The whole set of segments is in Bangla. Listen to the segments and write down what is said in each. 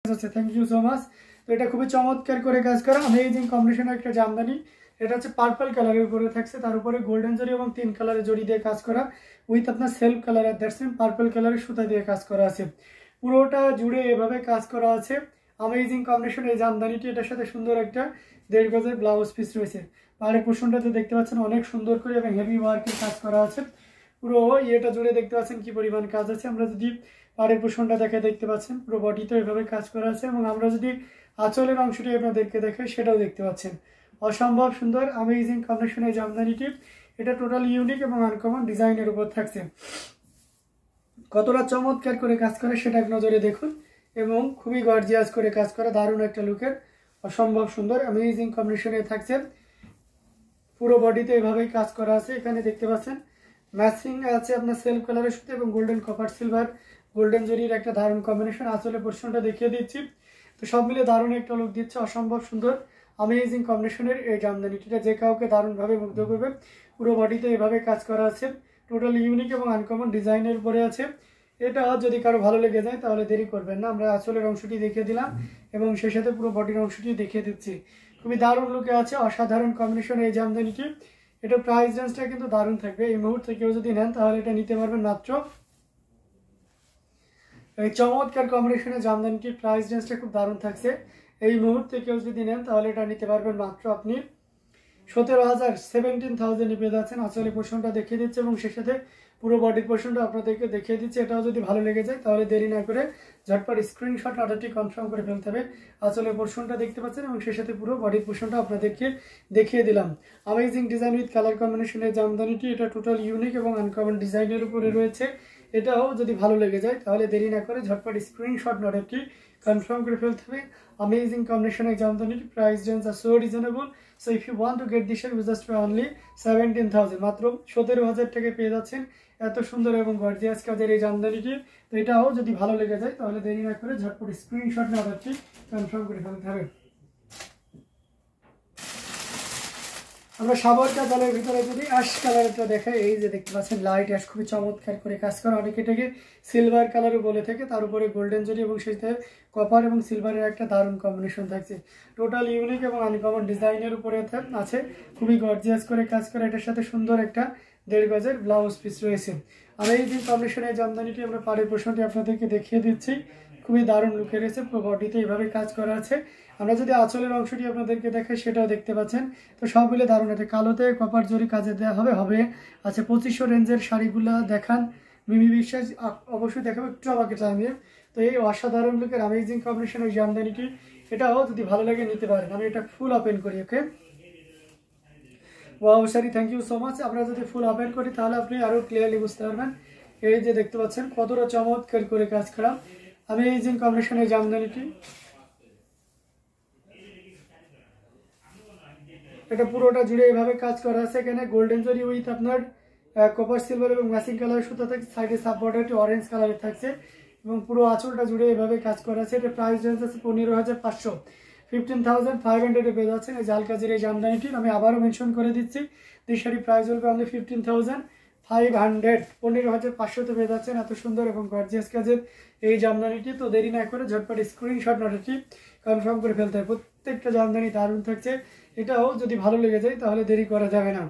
Thank you so much. तो এটা খুবই চমৎকার করে কাজ করা अमेजिंग কম্বিনেশনের একটা জামদানি। এটা হচ্ছে পার্পল কালারের উপরে থাকছে, তার উপরে গোল্ডেন জরি এবং তিন কালারের জরি দিয়ে কাজ করা উইথ আপনার self colour that's mean purple কালারের সুতা দিয়ে কাজ করা আছে। পুরোটা জুড়ে এভাবে কাজ করা আছে अमेजिंग কম্বিনেশনের এই জামদানিটি। এটার সাথে সুন্দর একটা 1.5 গজের ব্লাউজ পিস রয়েছে। পাড়ের পোর্শনটাতে দেখতে পাচ্ছেন অনেক সুন্দর করে এবং হেভি ওয়ার্কের কাজ করা আছে। পুরো এটা জুড়ে দেখতে পাচ্ছেন কি পরিমাণ কাজ আছে। আমরা যদি পাড়ের পোর্শনটা দেখে দেখতে পাচ্ছেন পুরো বডিতে এভাবে কাজ করা আছে এবং আমরা যদি আঁচলের অংশটি আপনাদেরকে দেখাই সেটাও দেখতে পাচ্ছেন। অসম্ভব সুন্দর अमेजिंग কম্বিনেশনের জামদানিটি। এটা টোটাল ইউনিক এবং আনকমন ডিজাইনের উপর থাকছে। কতটা চমৎকার করে কাজ করে সেটা এক নজরে দেখুন এবং খুবই গর্জিয়াস করে কাজ করা দারুণ একটা লুকের অসম্ভব সুন্দর अमेजिंग কম্বিনেশনে থাকছে। পুরো বডিতে এভাবেই কাজ করা আছে। এখানে দেখতে পাচ্ছেন ম্যাচিং আছে আপনার সেলফ কালারের সাথে এবং গোল্ডেন কপার সিলভার গোল্ডেন জরির একটা দারুণ কম্বিনেশন। আসলে পোর্শনটা দেখিয়ে দিচ্ছি। তো সব মিলে দারুণ একটা লুক দিচ্ছে অসম্ভব সুন্দর अमेजिंग কম্বিনেশনের এই জামদানিটা যে কাউকে দারুণভাবে মুগ্ধ করবে। পুরো বডিতে এভাবে কাজ করা আছে টোটাল ইউনিক এবং আনকমন ডিজাইনের উপরে আছে। এটা যদি কারো ভালো লেগে যায় তাহলে দেরি করবেন না, আমরা আঁচলের অংশটি দেখিয়ে দিলাম এবং সেই সাথে পুরো বডির অংশটি দেখিয়ে দিচ্ছি। খুবই দারুণ লুকে আছে অসাধারণ কম্বিনেশন এই জামদানিটি। এটা প্রাইস রেঞ্জটা কিন্তু দারুণ থাকবে। এই মুহূর্তে কেউ যদি নেন তাহলে এটা নিতে পারবেন মাত্র এই চমৎকার কম্বিনেশনের জামদানিটির প্রাইস রেঞ্জটা খুব দারুণ থাকছে। এই মুহূর্তে কেউ যদি নেন তাহলে এটা নিতে পারবেন মাত্র আপনি 17,000 পেয়ে যাচ্ছেন। আঁচলের পোর্শনটা দেখিয়ে দিচ্ছে এবং সেই সাথে পুরো বডির পোর্শনটা আপনাদেরকে দেখিয়ে দিচ্ছে। এটাও যদি ভালো লেগে যায় তাহলে দেরি না করে ঝটপট স্ক্রিনশট অর্ডারটি কনফার্ম করে ফেলতে হবে। আঁচলের পোর্শনটা দেখতে পাচ্ছেন এবং সেই সাথে পুরো বডির পোর্শনটা আপনাদেরকে দেখিয়ে দিলাম। अमेजिंग ডিজাইন উইথ কালার কম্বিনেশনের জামদানিটি এটা টোটাল ইউনিক এবং আনকমন ডিজাইনের উপরে রয়েছে। এটাও যদি ভালো লেগে যায় তাহলে দেরি না করে ঝটপট স্ক্রিনশট অর্ডারটি কনফার্ম করে ফেলতে হবে। अमेजिंग কম্বিনেশনের জামদানিটি প্রাইস রেঞ্জ আর so reasonable. So if you want to get this just for only 17,000 মাত্র 17,000 টাকায় পেয়ে যাচ্ছেন এত সুন্দর এবং গর্জিয়াস কাজের এই জামদানিটি। তো এটাও যদি ভালো লেগে যায় তাহলে দেরি না করে ঝটপট স্ক্রিনশট নিয়ে অর্ডারটি কনফার্ম করে ফেলতে হবে। আমরা সাবার কালারের ভিতরে যদি অ্যাশ কালারটা দেখাই, এই যে দেখতে পাচ্ছেন লাইট অ্যাশ খুবই চমৎকার করে কাজ করা। অনেকে এটাকে সিলভার কালারও বলে থাকে, তার উপরে গোল্ডেন জরি এবং সাথে কপার এবং সিলভারের একটা দারুণ কম্বিনেশন থাকছে। টোটাল ইউনিক এবং আনকমন ডিজাইনের উপরে আছে, খুবই গর্জিয়াস করে কাজ করা। এটার সাথে সুন্দর একটা 1.5 গজের ব্লাউজ পিস রয়েছে। अमेजिंग কম্বিনেশনের জামদানিটি আমরা পাড়ের পোর্শনটি আপনাদেরকে দেখিয়ে দিচ্ছি। খুবই দারুণ লুকে রয়েছে, পুরো বডিতে এইভাবে কাজ করা আছে। আমরা যদি আঁচলের অংশটি আপনাদেরকে দেখাই সেটাও দেখতে পাচ্ছেন। তো সব মিলে দারুণ। এটা কালোতে কপার জরি কাজে দেওয়া হবে। আচ্ছা 2500 রেঞ্জের শাড়িগুলো দেখান মিমি বিশ্বাস অবশ্যই দেখাবো একটু আমাকে টাইমে। তো এই অসাধারণ লুকের अमेजिंग কম্বিনেশনের জামদানিটি এটাও যদি ভালো লাগে নিতে পারেন। আমি এটা ফুল ওপেন করি। Okay wow sari thank you so much. আমরা যদি ফুল ওপেন করি তাহলে আপনি আরো ক্লিয়ারলি বুঝতে পারবেন। এই যে দেখতে পাচ্ছেন কতটা চমৎকার করে কাজ করা अमेजिंग কম্বিনেশনের জামদানিটি। এটা পুরোটা জুড়ে এভাবে কাজ করা আছে। এখানে গোল্ডেন জরি উইথ আপনার কপার সিলভার এবং ম্যাচিং কালারের সুতা থাকছে। সাইডে সাব বর্ডারটি অরেঞ্জ কালারের থাকছে এবং পুরো আঁচলটা জুড়ে এভাবে কাজ করা আছে। এটা প্রাইস রেঞ্জ আছে 15,500 15,500 পেয়ে যাচ্ছেন এই জাল কাজের এই জামদানিটির। আমি আবারও মেনশন করে দিচ্ছি এই শাড়ির প্রাইস হলবে আপনি 15,500 15,500 পেয়ে যাচ্ছেন এত সুন্দর এবং গর্জিয়াস কাজের এই জামদানিটি। তো দেরি না করে ঝটপট স্ক্রিনশট অর্ডারটি কনফার্ম করে ফেলতে হবে। প্রত্যেকটা জামদানি দারুণ থাকছে। এটাও যদি ভালো লেগে যায় তাহলে দেরি করা যাবে না,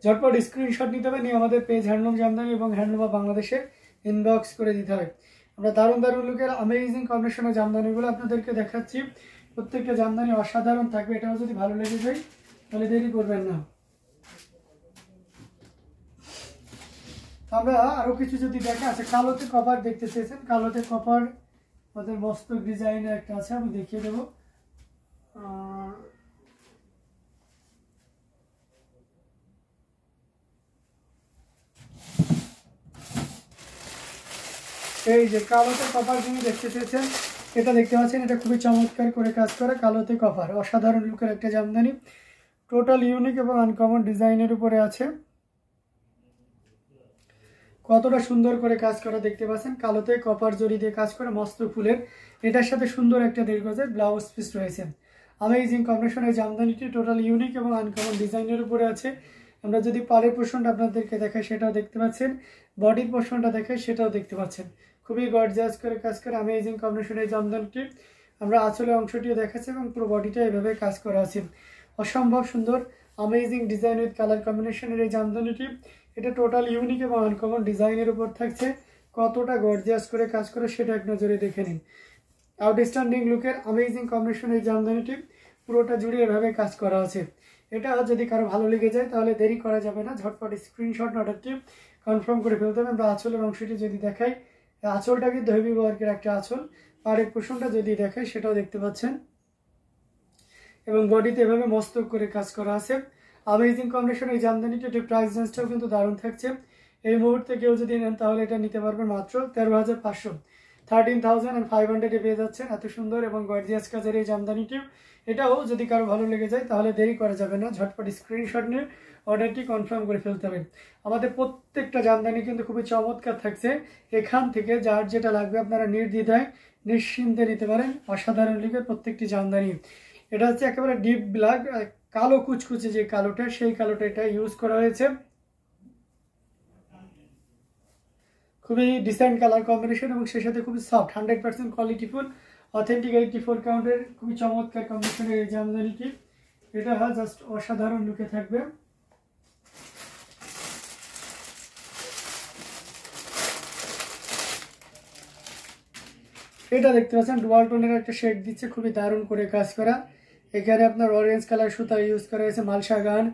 ঝটপট স্ক্রিনশট নিতে হবে, নিয়ে আমাদের পেজ হ্যান্ডলুম জামদানি এবং হ্যান্ডলুম অফ বাংলাদেশে ইনবক্স করে দিতে হবে। আমরা দারুণ দারুণ লুকের अमेजिंग কম্বিনেশনের জামদানিগুলো আপনাদেরকে দেখাচ্ছি। প্রত্যেকটা জামদানি অসাধারণ থাকবে। এটাও যদি ভালো লেগে যায় তাহলে দেরি করবেন না। আমরা আরো কিছু যদি দেখে আছে কালোতে কভার দেখতে চেয়েছেন, কালোতে কভার আমাদের মস্তক ডিজাইনের একটা আছে, আমি দেখিয়ে দেবো। এই যে কালোতে কপার যিনি দেখতে চেয়েছেন এটা দেখতে পাচ্ছেন। এটা খুবই চমৎকার করে কাজ করা কালোতে কপার অসাধারণ লুকের একটা জামদানি। টোটাল ইউনিক এবং আনকমন ডিজাইনের উপরে আছে। কতটা সুন্দর করে কাজ করা দেখতে পাচ্ছেন। কালোতে কপার জরি দিয়ে কাজ করা মস্ত ফুলের। এটার সাথে সুন্দর একটা 1.5 গজের ব্লাউজ পিস রয়েছে। अमेजिंग কম্বিনেশনের জামদানিটি টোটাল ইউনিক এবং আনকমন ডিজাইনের উপরে আছে। আমরা যদি পাড়ের পোর্শনটা আপনাদেরকে দেখাই সেটাও দেখতে পাচ্ছেন, বডির পোর্শনটা দেখাই সেটাও দেখতে পাচ্ছেন। খুবই গর্জিয়াস করে কাজ করে অ্যামেজিং কম্বিনেশন এই জামদানিটি। আমরা আঁচলের অংশটিও দেখাচ্ছি এবং পুরো বডিটা এভাবে কাজ করা আছে। অসম্ভব সুন্দর অ্যামেজিং ডিজাইন উইথ কালার কম্বিনেশনের এই জামদানিটি। এটা টোটাল ইউনিক এবং আনকমন ডিজাইনের উপর থাকছে। কতটা গর্জিয়াস করে কাজ করে সেটা এক নজরে দেখে নিন। আউটস্ট্যান্ডিং লুকের অ্যামেজিং কম্বিনেশন এই জামদানিটি পুরোটা জুড়ে এভাবে কাজ করা আছে। এটা যদি কারো ভালো লেগে যায় তাহলে দেরি করা যাবে না, ঝটপট স্ক্রিনশট অর্ডারটি কনফার্ম করে ফেলতে হবে। আমরা আঁচলের অংশটি যদি দেখাই, আঁচলটা কিন্তু হেভি ওয়ার্কের একটা আঁচল। পাড়ের পোষণটা যদি দেখাই সেটাও দেখতে পাচ্ছেন এবং বডিতে এভাবে মস্তক করে কাজ করা আছে। অ্যামেজিং কম্বিনেশন এই জামদানিটি প্রাইস রেঞ্জটাও কিন্তু দারুণ থাকছে। এই মুহূর্তে কেউ যদি নেন তাহলে এটা নিতে পারবেন মাত্র 13,500, 13,500 পেয়ে যাচ্ছেন। এত সুন্দর এবং গর্জিয়াস কাজের এই জামদানিটিও। এটাও যদি কারো ভালো লেগে যায় তাহলে দেরি করা যাবে না, ঝটপট স্ক্রিনশট নিয়ে অর্ডারটি কনফার্ম করে ফেলতে হবে। আমাদের প্রত্যেকটা জামদানি কিন্তু খুবই চমৎকার থাকছে। এখান থেকে যার যেটা লাগবে আপনারা নির্দ্বিধায় নিশ্চিন্তে নিতে পারেন। অসাধারণ লিখে প্রত্যেকটি জামদানি। এটা হচ্ছে একেবারে ডিপ ব্ল্যাক, কালো কুচকুচে যে কালোটা, সেই কালোটা এটা ইউজ করা হয়েছে। খুবই ডিসেন্ট কালার কম্বিনেশন এবং সেই সাথে খুবই সফট, 100% কোয়ালিটিফুল, অথেন্টিক 84 কাউন্টের খুবই চমৎকার কম্বিনেশনের এই জামদানিটি। এটা জাস্ট অসাধারণ লুকে থাকবে। এটা দেখতে পাচ্ছেন ডুয়াল টোনের একটা শেড দিচ্ছে, খুবই দারুণ করে কাজ করা। এখানে আপনার অরেঞ্জ কালার সুতা ইউজ করা হয়েছে, মালসাগান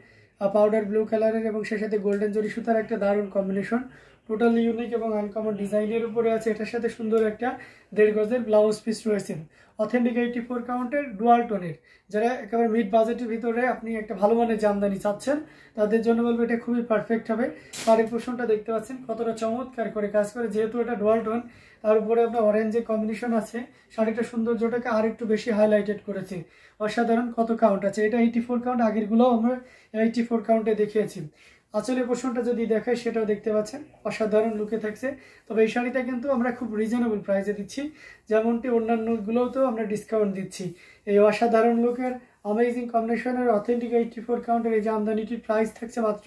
পাউডার ব্লু কালারের এবং সেই সাথে গোল্ডেন জরি সুতার একটা দারুণ কম্বিনেশন। টোটালি ইউনিক এবং আনকমন ডিজাইনের উপরে আছে। এটার সাথে সুন্দর একটা 1.5 গজের ব্লাউজ পিস রয়েছে, অথেন্টিক 84 কাউন্টের ডুয়াল টোনের। যারা একেবারে মিড বাজেটের ভিতরে আপনি একটা ভালো মানের জামদানি চাচ্ছেন তাদের জন্য বলবো এটা খুবই পারফেক্ট হবে। পাড়ের পোষণটা দেখতে পাচ্ছেন কতটা চমৎকার করে কাজ করে, যেহেতু এটা ডুয়াল টোন তার উপরে আপনার অরেঞ্জের কম্বিনেশন আছে, শাড়িটা সৌন্দর্যটাকে আর একটু বেশি হাইলাইটেড করেছে। অসাধারণ কত কাউন্ট আছে, এটা 84 কাউন্ট, আগেরগুলোও আমরা 84 কাউন্টে দেখিয়েছি। আঁচলের পোষণটা যদি দেখায় সেটাও দেখতে পাচ্ছেন অসাধারণ লুকে থাকছে। তবে এই শাড়িটা কিন্তু আমরা খুব রিজনেবল প্রাইসে দিচ্ছি, যেমনটি অন্যান্যগুলোতেও আমরা ডিসকাউন্ট দিচ্ছি। এই অসাধারণ লুকের অ্যামেজিং কম্বিনেশনের অথেন্টিক 84 কাউন্টের এই জামদানিটির প্রাইস থাকছে মাত্র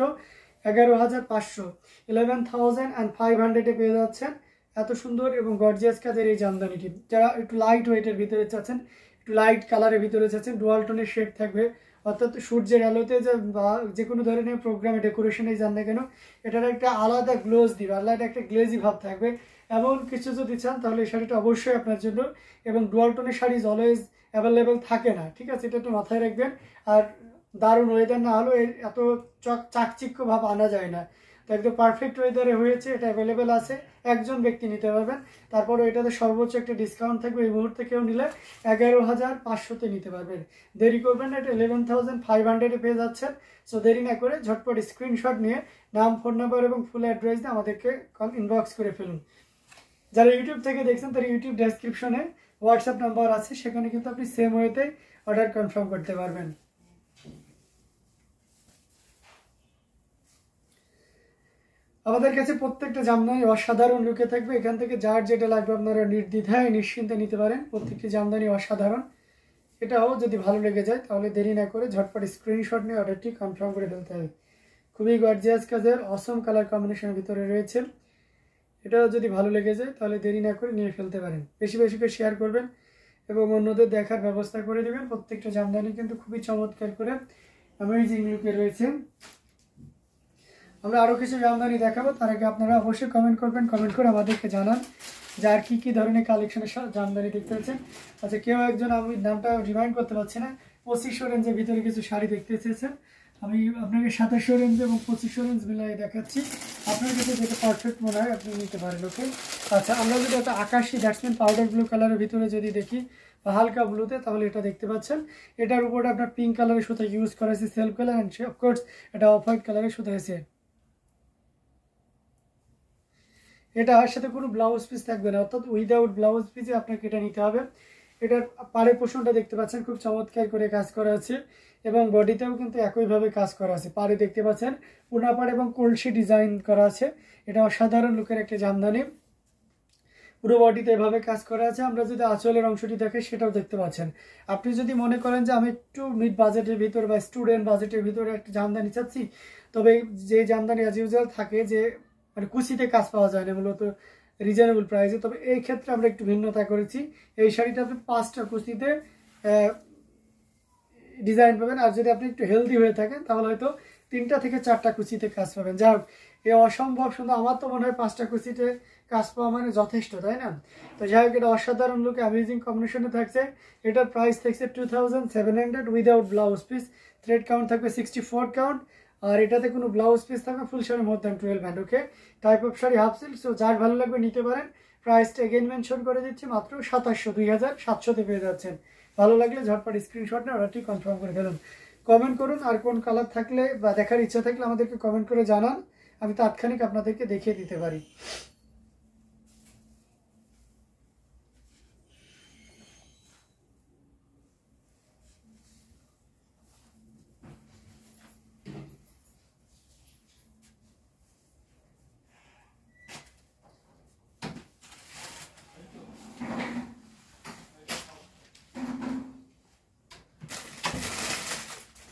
11,500, 11,500 পেয়ে যাচ্ছেন। এত সুন্দর এবং গর্জিয়াস কাজের এই জামদানিটি। যারা একটু লাইট ওয়েটের ভিতরে চাচ্ছেন, একটু লাইট কালারের ভিতরে চাচ্ছেন, ডুয়াল টোনের শেড থাকবে, অর্থাৎ সূর্যের আলোতে বা যে কোনো ধরনের প্রোগ্রামে ডেকোরেশনে যান না কেন এটার একটা আলাদা গ্লোজ দিবে, আলাদা একটা গ্লেজি ভাব থাকবে। এমন কিছু যদি চান তাহলে এই শাড়িটা অবশ্যই আপনার জন্য। এবং ডুয়াল টোনের শাড়ি অলওয়েজ অ্যাভেলেবেল থাকে না, ঠিক আছে, এটা একটু মাথায় রাখবেন। আর দারুণ ওয়েদার না হলেও এত চাকচিক্য ভাব আনা যায় না। তো একদম পারফেক্ট ওয়েদারে হয়েছে, এটা অ্যাভেলেবেল আছে, একজন ব্যক্তি নিতে পারবেন। তারপরে এটাতে সর্বোচ্চ একটা ডিসকাউন্ট থাকবে, এই মুহূর্তে কেউ নিলে 11,500-তে নিতে পারবেন। দেরি করবেন না, এটা 11,500-এ পেয়ে যাচ্ছেন। সো দেরি না করে ঝটপট স্ক্রিনশট নিয়ে নাম, ফোন নাম্বার এবং ফুল অ্যাড্রেস দিয়ে আমাদেরকে ইনবক্স করে ফেলুন। যারা ইউটিউব থেকে দেখছেন তারা ইউটিউব ডেসক্রিপশনে হোয়াটসঅ্যাপ নাম্বার আছে, সেখানে কিন্তু আপনি সেম ওয়েতে অর্ডার কনফার্ম করতে পারবেন। আমাদের কাছে প্রত্যেকটা জামদানি অসাধারণ লুকে থাকবে। এখান থেকে যার যেটা লাগবে আপনারা নির্দ্বিধায় নিশ্চিন্তে নিতে পারেন। প্রত্যেকটি জামদানি অসাধারণ। এটাও যদি ভালো লেগে যায় তাহলে দেরি না করে ঝটপট স্ক্রিনশট নিয়ে অর্ডারটি কনফার্ম করে ফেলতে হবে। খুবই গর্জিয়াস কাজের অসম কালার কম্বিনেশনের ভিতরে রয়েছে। এটাও যদি ভালো লেগে যায় তাহলে দেরি না করে নিয়ে ফেলতে পারেন। বেশি বেশি করে শেয়ার করবেন এবং অন্যদের দেখার ব্যবস্থা করে দেবেন। প্রত্যেকটা জামদানি কিন্তু খুবই চমৎকার করে অ্যামেজিং লুকে রয়েছে। আমরা আরও কিছু জামদানি দেখাবো, তার আগে আপনারা অবশ্যই কমেন্ট করবেন, কমেন্ট করে আমাদেরকে জানান যে আর কী ধরনের কালেকশনের জামদানি দেখতে পাচ্ছেন। আচ্ছা, কেউ একজন, আমি নামটা রিমাইন্ড করতে পারছি না, 2500 রেঞ্জের ভিতরে কিছু শাড়ি দেখতে চেয়েছেন। আমি আপনাকে 2700 রেঞ্জ এবং 2500 রেঞ্জ মিলাই দেখাচ্ছি। আপনার কাছে যেটা পারফেক্ট মনে হয় আপনি নিতে পারেন। ওকে, আচ্ছা, আমরা যদি একটা আকাশি ব্যাটসম্যান পাউডার ব্লু কালারের ভিতরে যদি দেখি বা হালকা ব্লুতে, তাহলে এটা দেখতে পাচ্ছেন। এটার উপরে আপনার পিঙ্ক কালারের সুতা ইউজ করা হয়েছে, সেলফ কালার, অ্যান্ড অফকোর্স এটা অফ হোয়াইট কালারের সুতা হয়েছে। এটা আর সাথে কোনো ব্লাউজ পিস থাকবে না, অর্থাৎ উইদাউট ব্লাউজ পিসে আপনাকে এটা নিতে হবে। এটার পাড়ের পোষণটা দেখতে পাচ্ছেন খুব চমৎকার করে কাজ করা আছে এবং বডিতেও কিন্তু একইভাবে কাজ করা আছে। পাড়ে দেখতে পাচ্ছেন পুনাপাড় এবং কলসি ডিজাইন করা আছে। এটা অসাধারণ লুকের একটা জামদানি। পুরো বডিতে এভাবে কাজ করা আছে। আমরা যদি আঁচলের অংশটি দেখে সেটাও দেখতে পাচ্ছেন। আপনি যদি মনে করেন যে আমি একটু মিড বাজেটের ভিতর বা স্টুডেন্ট বাজেটের ভিতরে একটা জামদানি চাচ্ছি, তবে যে জামদানি অ্যাজ ইউজুয়াল থাকে যে মানে কুচিতে কাজ পাওয়া যায় না, মূলত রিজনেবল প্রাইসে। তবে এই ক্ষেত্রে আমরা একটু ভিন্নতা করেছি, এই শাড়িটা আপনি 5টা কুচিতে ডিজাইন পাবেন, আর যদি আপনি একটু হেলদি হয়ে থাকেন তাহলে হয়তো 3টা থেকে 4টা কুচিতে কাজ পাবেন। যাই হোক, এ অসম্ভব সুন্দর, আমার তো মনে হয় 5টা কুচিতে কাজ পাওয়া মানে যথেষ্ট, তাই না? তো যাই হোক, এটা অসাধারণ লুকে অ্যামেজিং কম্বিনেশনে থাকছে। এটার প্রাইস থাকছে 2700 without blouse piece, thread count থাকবে 64 কাউন্ট, আর এটাতে কোনো ব্লাউজ পিস থাকবে, full sari more than 12 band. Okay, type of sari half silk. So যার ভালো লাগবে নিতে পারেন। প্রাইসটা এগেইন মেনশন করে দিচ্ছি, মাত্র 2700, 2700-তে পেয়ে যাচ্ছেন। ভালো লাগলে ঝটপট স্ক্রিনশট না অর্ডারটি কনফার্ম করে ফেলুন। কমেন্ট করুন, আর কোন কালার থাকলে বা দেখার ইচ্ছা থাকলে আমাদেরকে কমেন্ট করে জানান, আমি তাৎক্ষণিক আপনাদেরকে দেখিয়ে দিতে পারি।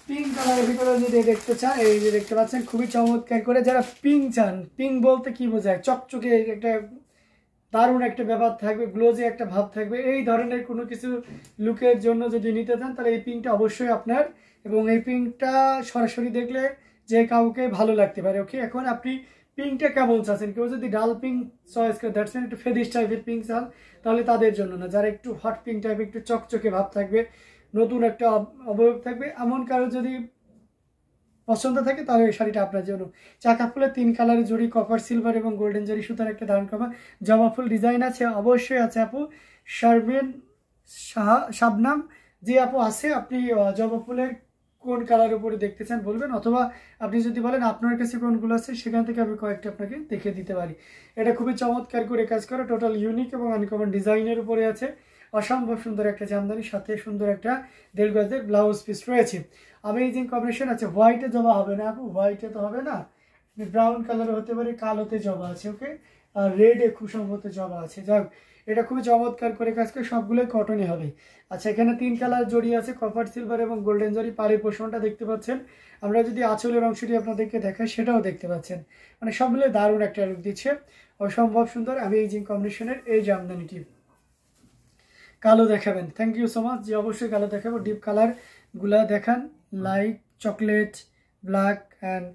পিঙ্ক কালারের ভিতরে যদি দেখতে চান, এই যে দেখতে পাচ্ছেন খুবই চমৎকার করে। যারা পিঙ্ক চান, পিঙ্ক বলতে কি বোঝায়, চকচকে একটা দারুণ একটা ব্যাপার থাকবে, গ্লোজি একটা ভাব থাকবে, এই ধরনের কোনো কিছু লুকের জন্য যদি নিতে চান তাহলে এই পিঙ্কটা অবশ্যই আপনার, এবং এই পিঙ্কটা সরাসরি দেখলে যে কাউকে ভালো লাগতে পারে। ওকে, এখন আপনি পিঙ্কটা কেমন চাচ্ছেন? কেউ যদি ডাল পিঙ্ক চয়েস করে, দ্যাটস মিন একটু ফেদিশ টাইপের পিঙ্ক চান, তাহলে তাদের জন্য না। যারা একটু হট পিঙ্ক টাইপের, একটু চকচকে ভাব থাকবে, নতুন একটা অবয়ব থাকবে, এমন কারো যদি পছন্দ থাকে তাহলে এই শাড়িটা আপনার জন্য। চাকা ফুলের 3 কালারের জড়ি, কপার সিলভার এবং গোল্ডেন জরি সুতার একটা দারুণ কমা জবা ফুল ডিজাইন আছে, অবশ্যই আছে আপু। শারমিন শাবনাম, যে আপু আছে, আপনি জবা ফুলের কোন কালার উপরে দেখতে চান বলবেন, অথবা আপনি যদি বলেন আপনার কাছে কোনগুলো আছে সেখান থেকে আমি কয়েকটা আপনাকে দেখিয়ে দিতে পারি। এটা খুবই চমৎকার করে কাজ করা, টোটাল ইউনিক এবং আনকমন ডিজাইনের উপরে আছে। অসম্ভব সুন্দর একটা জামদানি, সাথে সুন্দর একটা 1.5 গজের ব্লাউজ পিস রয়েছে। অ্যামেজিং কম্বিনেশন আছে। হোয়াইটে জবা হবে না আপু, হোয়াইটে তো হবে না, ব্রাউন কালার হতে পারে, কালোতে জবা আছে। ওকে, আর রেডে খুব সম্ভবত জবা আছে। যাক, এটা খুবই চমৎকার করে কাজ করে, সবগুলোই কটনই হবে। আচ্ছা, এখানে 3 কালার জড়ি আছে, কপার সিলভার এবং গোল্ডেন জরি। পাড়ের পোর্শনটা দেখতে পাচ্ছেন। আমরা যদি আঁচলের অংশটি আপনাদেরকে দেখাই, সেটাও দেখতে পাচ্ছেন। মানে সবগুলো দারুণ একটা লুক দিচ্ছে, অসম্ভব সুন্দর অ্যামেজিং কম্বিনেশনের এই জামদানিটি। কালো দেখাবেন, থ্যাংক ইউ সো মাচ। যে অবশ্যই কালো দেখাবো, ডিপ কালার গুলা দেখান, লাইট চকলেট, ব্ল্যাক অ্যান্ড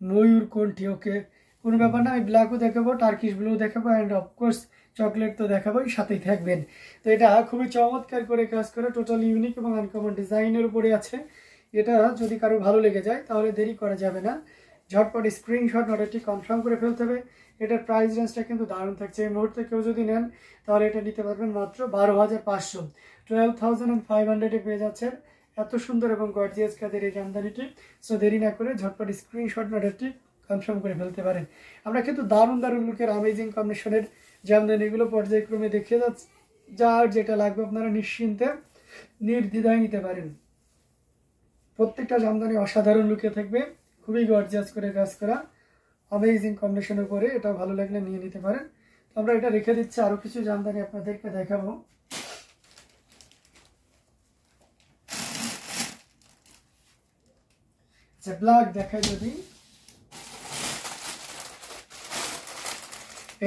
ময়ূর কোনটি। ওকে, কোনো ব্যাপার না, আমি ব্ল্যাকও দেখাবো, টার্কিশ ব্লু দেখাবো, অ্যান্ড অফকোর্স চকলেট তো দেখাবোই, সাথেই থাকবেন। তো এটা খুবই চমৎকার করে কাজ করে, টোটাল ইউনিক এবং আনকমন ডিজাইনের উপরে আছে। এটা যদি কারো ভালো লেগে যায় তাহলে দেরি করা যাবে না, ঝটপট স্ক্রিনশট অর্ডারটি কনফার্ম করে ফেলতে হবে। এটার প্রাইস রেঞ্জটা কিন্তু দারুণ থাকছে। এই মুহূর্তে কেউ যদি নেন তাহলে এটা নিতে পারবেন মাত্র 12,500, 12,500-এ পেয়ে যাচ্ছেন এত সুন্দর এবং গর্জিয়াস কাজের এই জামদানিটি। সো দেরি না করে ঝটপট স্ক্রিনশট অর্ডারটি কনফার্ম করে ফেলতে পারেন। আমরা কিন্তু দারুণ দারুণ লুকের অ্যামেজিং কম্বিনেশনের জামদানিগুলো পর্যায়ক্রমে দেখিয়ে যাচ্ছি, যার যেটা লাগবে আপনারা নিশ্চিন্তে নির্দ্বিধায় নিতে পারেন। প্রত্যেকটা জামদানি অসাধারণ লুকে থাকবে, খুবই গর্জিয়াস করে কাজ করা, অ্যামেজিং কম্বিনেশনের উপরে। এটা ভালো লাগলে নিয়ে নিতে পারেন। তো আমরা এটা রেখে দিচ্ছি, আরো কিছু জামদানি আপনাদেরকে দেখাবো। আচ্ছা, ব্ল্যাক দেখায় যদি,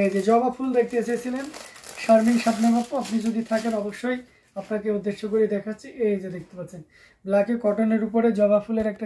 এই যে জবা ফুল দেখতে এসেছিলেন শারমিন শাবনাম আপু, আপনি যদি থাকেন অবশ্যই আপনাকে উদ্দেশ্য করে দেখাচ্ছি। এই যে দেখতে পাচ্ছেন ব্ল্যাকে কটনের উপরে জবা ফুলের একটা